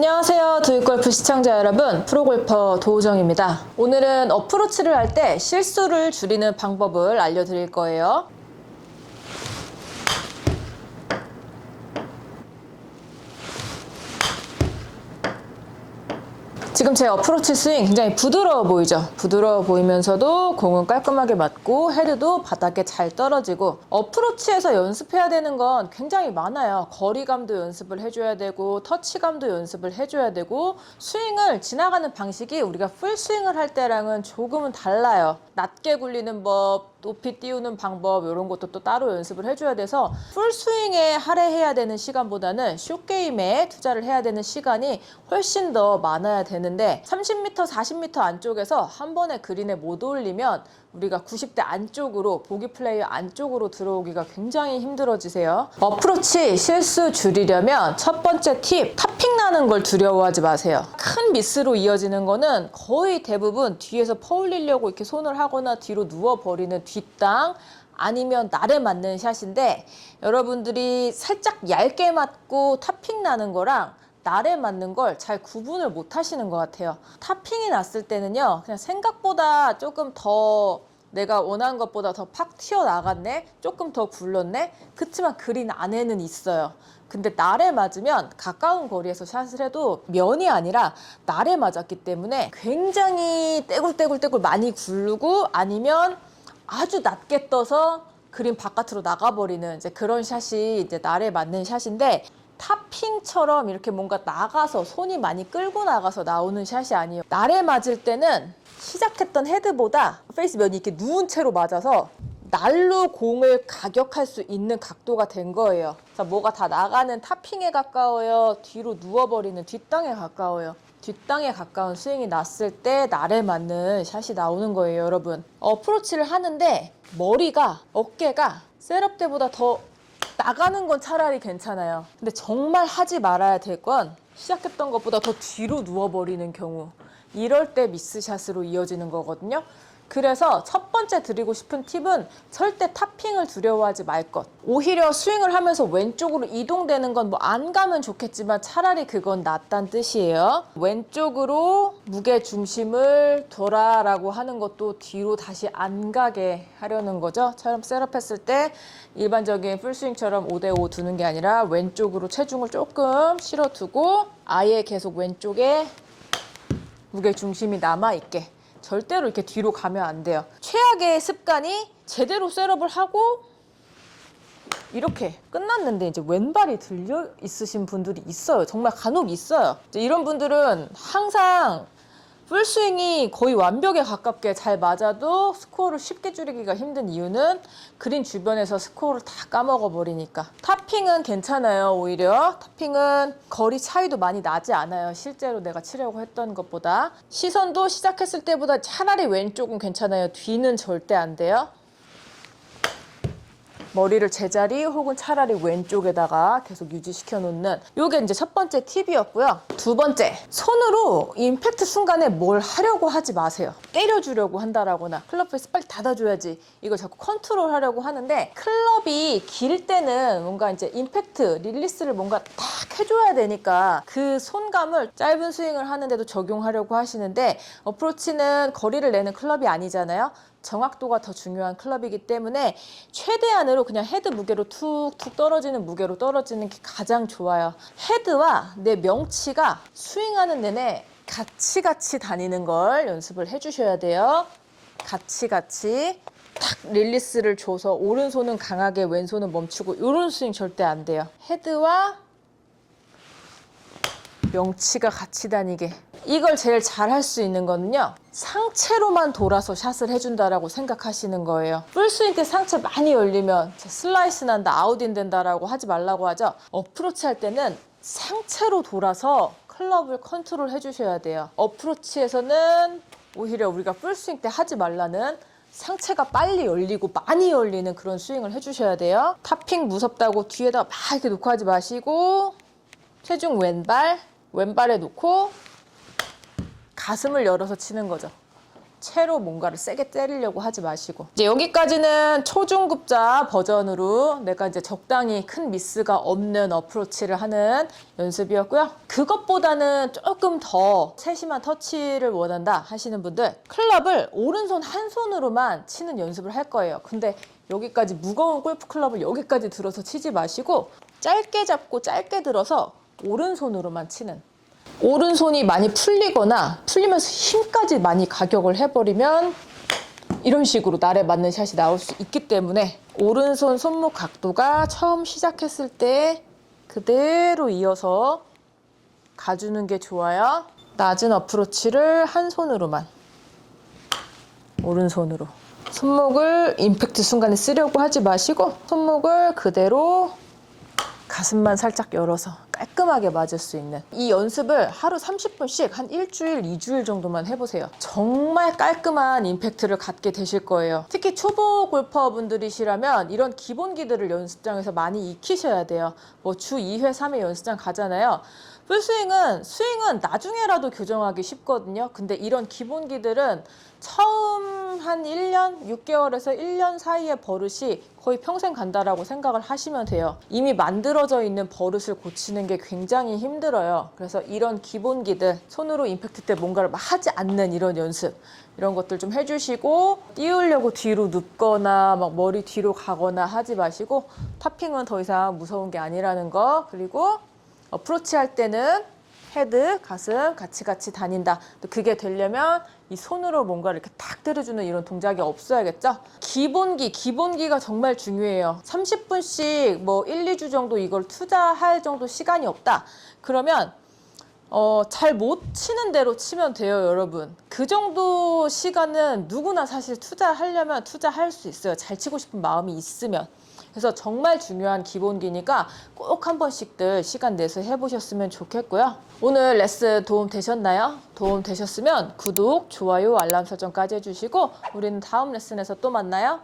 안녕하세요. 두유골프 시청자 여러분, 프로골퍼 도우정입니다. 오늘은 어프로치를 할 때 실수를 줄이는 방법을 알려드릴 거예요. 지금 제 어프로치 스윙 굉장히 부드러워 보이죠? 부드러워 보이면서도 공은 깔끔하게 맞고 헤드도 바닥에 잘 떨어지고, 어프로치에서 연습해야 되는 건 굉장히 많아요. 거리감도 연습을 해줘야 되고, 터치감도 연습을 해줘야 되고, 스윙을 지나가는 방식이 우리가 풀스윙을 할 때랑은 조금은 달라요. 낮게 굴리는 법, 높이 띄우는 방법, 이런 것도 또 따로 연습을 해줘야 돼서 풀스윙에 할애해야 되는 시간보다는 숏게임에 투자를 해야 되는 시간이 훨씬 더 많아야 되는데, 30m, 40m 안쪽에서 한 번에 그린에 못 올리면 우리가 90대 안쪽으로, 보기 플레이어 안쪽으로 들어오기가 굉장히 힘들어지세요. 어프로치 실수 줄이려면 첫 번째 팁, 탑핑 나는 걸 두려워하지 마세요. 큰 미스로 이어지는 거는 거의 대부분 뒤에서 퍼올리려고 이렇게 손을 하거나 뒤로 누워버리는 뒷땅, 아니면 날에 맞는 샷인데, 여러분들이 살짝 얇게 맞고 탑핑 나는 거랑 날에 맞는 걸 잘 구분을 못 하시는 것 같아요. 탑핑이 났을 때는요, 그냥 생각보다 조금 더 내가 원하는 것보다 더 팍 튀어나갔네, 조금 더 굴렀네, 그치만 그린 안에는 있어요. 근데 날에 맞으면 가까운 거리에서 샷을 해도 면이 아니라 날에 맞았기 때문에 굉장히 떼굴떼굴 많이 굴르고, 아니면 아주 낮게 떠서 그린 바깥으로 나가버리는 이제 그런 샷이 이제 날에 맞는 샷인데, 탑핑처럼 이렇게 뭔가 나가서 손이 많이 끌고 나가서 나오는 샷이 아니에요. 날에 맞을 때는 시작했던 헤드보다 페이스 면이 이렇게 누운 채로 맞아서 날로 공을 가격할 수 있는 각도가 된 거예요. 자, 뭐가 다 나가는 탑핑에 가까워요? 뒤로 누워버리는 뒷땅에 가까워요? 뒷땅에 가까운 스윙이 났을 때 날에 맞는 샷이 나오는 거예요, 여러분. 어프로치를 하는데 머리가, 어깨가 셋업 때보다 더 나가는 건 차라리 괜찮아요. 근데 정말 하지 말아야 될 건 시작했던 것보다 더 뒤로 누워버리는 경우, 이럴 때 미스샷으로 이어지는 거거든요. 그래서 첫 번째 드리고 싶은 팁은 절대 탑핑을 두려워하지 말 것. 오히려 스윙을 하면서 왼쪽으로 이동되는 건 뭐 안 가면 좋겠지만 차라리 그건 낫단 뜻이에요. 왼쪽으로 무게 중심을 둬라라고 하는 것도 뒤로 다시 안 가게 하려는 거죠. 처럼 셋업했을 때 일반적인 풀스윙처럼 5대5 두는 게 아니라 왼쪽으로 체중을 조금 실어두고 아예 계속 왼쪽에 무게 중심이 남아있게, 절대로 이렇게 뒤로 가면 안 돼요. 최악의 습관이 제대로 셋업을 하고 이렇게 끝났는데 이제 왼발이 들려 있으신 분들이 있어요. 정말 간혹 있어요. 이런 분들은 항상 풀스윙이 거의 완벽에 가깝게 잘 맞아도 스코어를 쉽게 줄이기가 힘든 이유는 그린 주변에서 스코어를 다 까먹어 버리니까. 탑핑은 괜찮아요. 오히려 탑핑은 거리 차이도 많이 나지 않아요. 실제로 내가 치려고 했던 것보다. 시선도 시작했을 때보다 차라리 왼쪽은 괜찮아요. 뒤는 절대 안 돼요. 머리를 제자리 혹은 차라리 왼쪽에다가 계속 유지시켜 놓는, 요게 이제 첫 번째 팁이었고요. 두 번째, 손으로 임팩트 순간에 뭘 하려고 하지 마세요. 때려주려고 한다라거나 클럽 페이스 빨리 닫아줘야지, 이걸 자꾸 컨트롤 하려고 하는데, 클럽이 길 때는 뭔가 이제 임팩트, 릴리스를 뭔가 딱 해줘야 되니까 그 손감을 짧은 스윙을 하는데도 적용하려고 하시는데, 어프로치는 거리를 내는 클럽이 아니잖아요. 정확도가 더 중요한 클럽이기 때문에 최대한으로 그냥 헤드 무게로 툭툭 떨어지는 무게로 떨어지는 게 가장 좋아요. 헤드와 내 명치가 스윙하는 내내 같이 다니는 걸 연습을 해주셔야 돼요. 같이 탁 릴리스를 줘서 오른손은 강하게 왼손은 멈추고, 이런 스윙 절대 안 돼요. 헤드와 명치가 같이 다니게. 이걸 제일 잘 할 수 있는 거는요, 상체로만 돌아서 샷을 해준다라고 생각하시는 거예요. 풀스윙 때 상체 많이 열리면 슬라이스 난다, 아웃인 된다라고 하지 말라고 하죠. 어프로치 할 때는 상체로 돌아서 클럽을 컨트롤 해주셔야 돼요. 어프로치에서는 오히려 우리가 풀스윙 때 하지 말라는 상체가 빨리 열리고 많이 열리는 그런 스윙을 해주셔야 돼요. 탑핑 무섭다고 뒤에다 막 이렇게 놓고 하지 마시고, 체중 왼발에 놓고 가슴을 열어서 치는 거죠. 채로 뭔가를 세게 때리려고 하지 마시고. 이제 여기까지는 초중급자 버전으로 내가 이제 적당히 큰 미스가 없는 어프로치를 하는 연습이었고요. 그것보다는 조금 더 세심한 터치를 원한다 하시는 분들, 클럽을 오른손 한 손으로만 치는 연습을 할 거예요. 근데 여기까지 무거운 골프 클럽을 여기까지 들어서 치지 마시고 짧게 잡고 짧게 들어서 오른손으로만 치는, 오른손이 많이 풀리면서 힘까지 많이 가격을 해버리면 이런 식으로 날에 맞는 샷이 나올 수 있기 때문에 오른손 손목 각도가 처음 시작했을 때 그대로 이어서 가주는 게 좋아요. 낮은 어프로치를 한 손으로만, 오른손으로. 손목을 임팩트 순간에 쓰려고 하지 마시고 손목을 그대로 가슴만 살짝 열어서 깔끔하게 맞을 수 있는 이 연습을 하루 30분씩 한 일주일, 2주일 정도만 해보세요. 정말 깔끔한 임팩트를 갖게 되실 거예요. 특히 초보 골퍼분들이시라면 이런 기본기들을 연습장에서 많이 익히셔야 돼요. 뭐 주 2회, 3회 연습장 가잖아요. 스윙은 나중에라도 교정하기 쉽거든요. 근데 이런 기본기들은 처음 한 1년, 6개월에서 1년 사이의 버릇이 거의 평생 간다라고 생각을 하시면 돼요. 이미 만들어져 있는 버릇을 고치는 게 굉장히 힘들어요. 그래서 이런 기본기들, 손으로 임팩트 때 뭔가를 막 하지 않는 이런 연습, 이런 것들 좀 해주시고, 띄우려고 뒤로 눕거나 막 머리 뒤로 가거나 하지 마시고, 탑핑은 더 이상 무서운 게 아니라는 거. 그리고 어프로치 할 때는 헤드, 가슴 같이 다닌다. 또 그게 되려면 이 손으로 뭔가를 이렇게 탁 때려주는 이런 동작이 없어야겠죠? 기본기가 정말 중요해요. 30분씩 뭐 1, 2주 정도 이걸 투자할 정도 시간이 없다. 그러면 잘 못 치는 대로 치면 돼요, 여러분. 그 정도 시간은 누구나 사실 투자하려면 투자할 수 있어요. 잘 치고 싶은 마음이 있으면. 그래서 정말 중요한 기본기니까 꼭 한 번씩들 시간 내서 해보셨으면 좋겠고요. 오늘 레슨 도움 되셨나요? 도움 되셨으면 구독, 좋아요, 알람 설정까지 해주시고 우리는 다음 레슨에서 또 만나요.